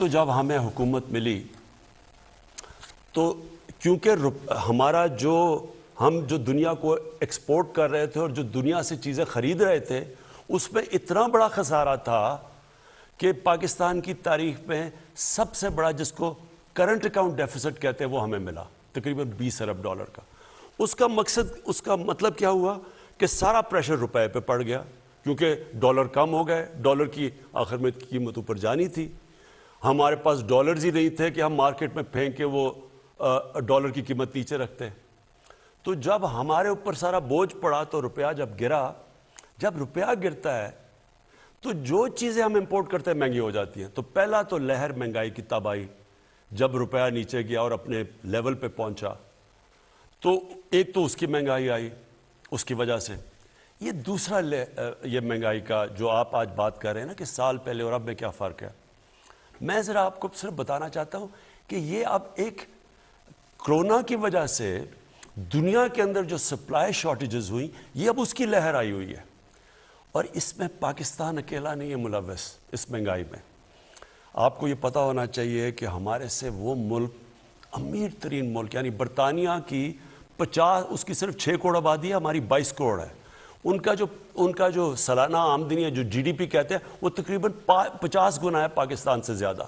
تو جب ہمیں حکومت ملی تو کیونکہ ہمارا ہم جو دنیا کو ایکسپورٹ کر رہے تھے اور جو دنیا سے چیزیں خرید رہے تھے اس میں اتنا بڑا خسارہ تھا کہ پاکستان کی تاریخ میں سب سے بڑا جس کو کرنٹ اکاؤنٹ ڈیفیسٹ کہتے ہیں وہ ہمیں ملا تقریباً $20 ارب کا. اس کا مطلب کیا ہوا کہ سارا پریشر روپے پہ پڑ گیا کیونکہ ڈالر کم ہو گئے, ڈالر کی آخر میں قیمت اوپر جانی تھی, ہمارے پاس ڈالرز ہی نہیں تھے کہ ہم مارکیٹ میں پھینک کے وہ ڈالر کی قیمت نیچے رکھتے. تو جب ہمارے اوپر سارا بوجھ پڑا تو روپیہ جب گرا, جب روپیہ گرتا ہے تو جو چیزیں ہم امپورٹ کرتے ہیں مہنگی ہو جاتی ہیں. تو پہلا تو لہر مہنگائی کی تب آئی جب روپیہ نیچے گیا اور اپنے لیول پہ پہنچا, تو ایک تو اس کی مہنگائی آئی اس کی وجہ سے. یہ دوسرا یہ مہنگائی کا جو آپ آج بات کر رہے ہیں نا کہ سال پہلے اور اب میں کیا فرق ہے, میں ذرا آپ کو صرف بتانا چاہتا ہوں کہ یہ اب ایک کرونا کی وجہ سے دنیا کے اندر جو سپلائی شارٹیجز ہوئیں یہ اب اس کی لہر آئی ہوئی ہے, اور اس میں پاکستان اکیلا نہیں ہے ملوث اس مہنگائی میں. آپ کو یہ پتہ ہونا چاہیے کہ ہمارے سے وہ ملک امیر ترین ملک یعنی برطانیہ کی 50 اس کی صرف 6 کروڑ آبادی ہے, ہماری 22 کروڑ ہے. ان کا جو سالانہ آمدنی ہے جو GDP کہتے ہیں وہ تقریباً 50 گنا ہے پاکستان سے زیادہ.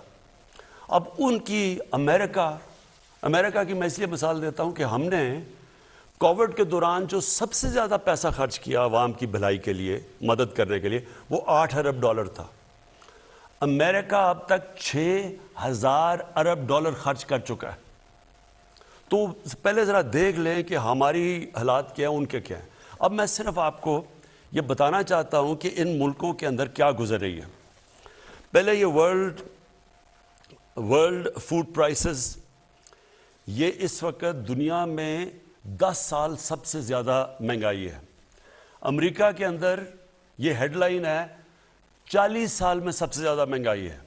اب ان کی امریکہ کی میں اس لیے مثال دیتا ہوں کہ ہم نے کووڈ کے دوران جو سب سے زیادہ پیسہ خرچ کیا عوام کی بھلائی کے لیے مدد کرنے کے لیے وہ $8 ارب تھا. امریکہ اب تک $6,000 ارب خرچ کر چکا ہے. تو پہلے ذرا دیکھ لیں کہ ہماری حالات کیا ہیں ان کے کیا ہیں. اب میں صرف آپ کو یہ بتانا چاہتا ہوں کہ ان ملکوں کے اندر کیا گزر رہی ہے. پہلے یہ ورلڈ فوڈ پرائسز یہ اس وقت دنیا میں 10 سال سب سے زیادہ مہنگائی ہے. امریکہ کے اندر یہ ہیڈ لائن ہے 40 سال میں سب سے زیادہ مہنگائی ہے.